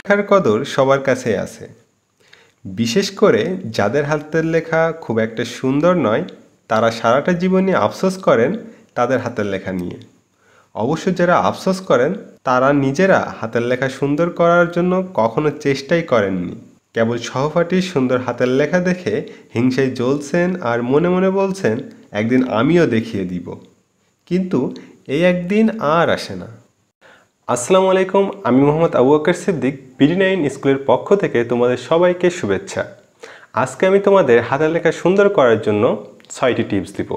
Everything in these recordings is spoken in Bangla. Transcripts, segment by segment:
লেখার কদর সবার কাছেই আছে, বিশেষ করে যাদের হাতের লেখা খুব একটা সুন্দর নয় তারা সারাটা জীবনই আফসোস করেন তাদের হাতের লেখা নিয়ে। অবশ্য যারা আফসোস করেন তারা নিজেরা হাতের লেখা সুন্দর করার জন্য কখনো চেষ্টাই করেননি, কেবল সহপাঠীর সুন্দর হাতের লেখা দেখে হিংসায় জ্বলছেন আর মনে মনে বলছেন একদিন আমিও দেখিয়ে দিব, কিন্তু এই একদিন আর আসে না। আসসালামু আলাইকুম, আমি মোহাম্মদ আবু বকর সিদ্দিক, BD9 স্কুলের পক্ষ থেকে তোমাদের সবাইকে শুভেচ্ছা। আজকে আমি তোমাদের হাতের লেখা সুন্দর করার জন্য 6টি টিপস দিব।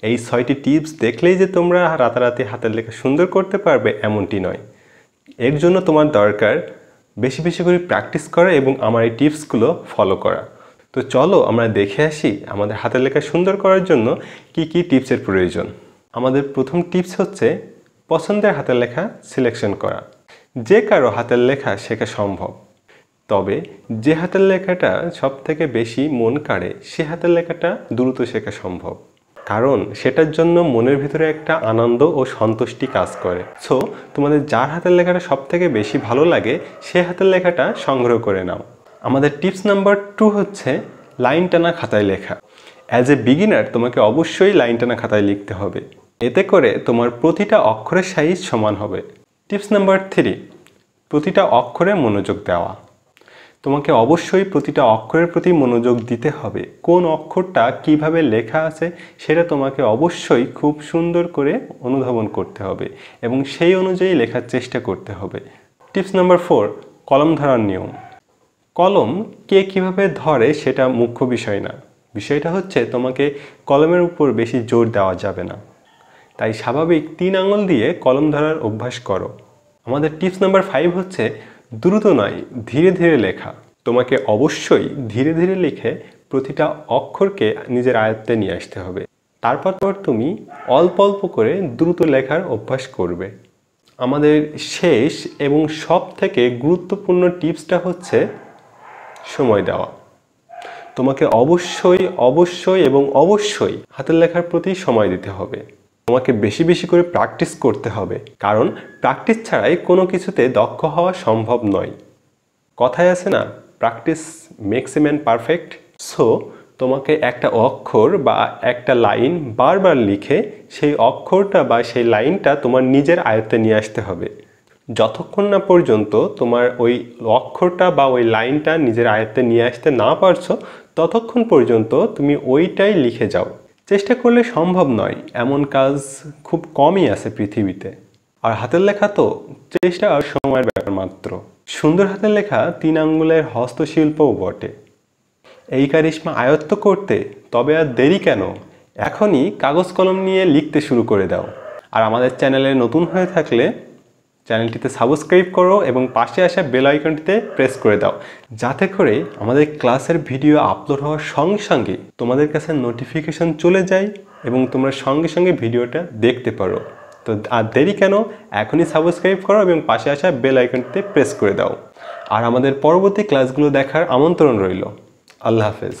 এই 6টি টিপস দেখলেই যে তোমরা রাতারাতি হাতের লেখা সুন্দর করতে পারবে এমনটি নয়। এর জন্য তোমার দরকার বেশি বেশি করে প্র্যাকটিস করা এবং আমার এই টিপসগুলো ফলো করা। তো চলো আমরা দেখে আসি আমাদের হাতের লেখা সুন্দর করার জন্য কি কি টিপসের প্রয়োজন। আমাদের প্রথম টিপস হচ্ছে পছন্দের হাতের লেখা সিলেকশন করা। যে কারো হাতের লেখা শেখা সম্ভব, তবে যে হাতের লেখাটা সব থেকে বেশি মন কাড়ে সে হাতের লেখাটা দ্রুত শেখা সম্ভব, কারণ সেটার জন্য মনের ভিতরে একটা আনন্দ ও সন্তুষ্টি কাজ করে। সো তোমাদের যার হাতের লেখাটা সব থেকে বেশি ভালো লাগে সে হাতের লেখাটা সংগ্রহ করে নাও। আমাদের টিপস নাম্বার 2 হচ্ছে লাইন টানা খাতায় লেখা। অ্যাজ এ বিগিনার তোমাকে অবশ্যই লাইন টানা খাতায় লিখতে হবে, এতে করে তোমার প্রতিটা অক্ষরের সাইজ সমান হবে। টিপস নাম্বার 3, প্রতিটা অক্ষরে মনোযোগ দেওয়া। তোমাকে অবশ্যই প্রতিটা অক্ষরের প্রতি মনোযোগ দিতে হবে। কোন অক্ষরটা কিভাবে লেখা আছে সেটা তোমাকে অবশ্যই খুব সুন্দর করে অনুধাবন করতে হবে এবং সেই অনুযায়ী লেখার চেষ্টা করতে হবে। টিপস নাম্বার 4, কলম ধরার নিয়ম। কলম কে কিভাবে ধরে সেটা মুখ্য বিষয় না, বিষয়টা হচ্ছে তোমাকে কলমের উপর বেশি জোর দেওয়া যাবে না, তাই স্বাভাবিক 3 আঙুল দিয়ে কলম ধরার অভ্যাস করো। আমাদের টিপস নাম্বার 5 হচ্ছে দ্রুত নয়, ধীরে ধীরে লেখা। তোমাকে অবশ্যই ধীরে ধীরে লিখে প্রতিটা অক্ষরকে নিজের আয়ত্তে নিয়ে আসতে হবে, তারপর তুমি অল্প অল্প করে দ্রুত লেখার অভ্যাস করবে। আমাদের শেষ এবং সব থেকে গুরুত্বপূর্ণ টিপসটা হচ্ছে সময় দেওয়া। তোমাকে অবশ্যই অবশ্যই এবং অবশ্যই হাতের লেখার প্রতি সময় দিতে হবে। তোমাকে বেশি বেশি করে প্র্যাকটিস করতে হবে, কারণ প্র্যাকটিস ছাড়াই কোনো কিছুতে দক্ষ হওয়া সম্ভব নয়। কথায় আছে না, practice makes a man perfect. So তোমাকে একটা অক্ষর বা একটা লাইন বারবার লিখে সেই অক্ষরটা বা সেই লাইনটা তোমার নিজের আয়ত্তে নিয়ে আসতে হবে। যতক্ষণ না পর্যন্ত তোমার ওই অক্ষরটা বা ওই লাইনটা নিজের আয়ত্তে নিয়ে আসতে না পারছো ততক্ষণ পর্যন্ত তুমি ওইটাই লিখে যাও। চেষ্টা করলে সম্ভব নয় এমন কাজ খুব কমই আছে পৃথিবীতে, আর হাতের লেখা তো চেষ্টা আর সময়ের ব্যাপার মাত্র। সুন্দর হাতের লেখা 3 আঙ্গুলের হস্তশিল্পও বটে। এই কারিশমা আয়ত্ত করতে তবে আর দেরি কেন, এখনই কাগজ কলম নিয়ে লিখতে শুরু করে দাও। আর আমাদের চ্যানেলে নতুন হয়ে থাকলে চ্যানেলটিতে সাবস্ক্রাইব করো এবং পাশে আসা বেল আইকনটিতে প্রেস করে দাও, যাতে করে আমাদের ক্লাসের ভিডিও আপলোড হওয়ার সঙ্গে সঙ্গে তোমাদের কাছে নোটিফিকেশন চলে যায় এবং তোমরা সঙ্গে সঙ্গে ভিডিওটা দেখতে পারো। তো আর দেরি কেন, এখনই সাবস্ক্রাইব করো এবং পাশে আসা বেল আইকনটিতে প্রেস করে দাও। আর আমাদের পরবর্তী ক্লাসগুলো দেখার আমন্ত্রণ রইল। আল্লাহ হাফেজ।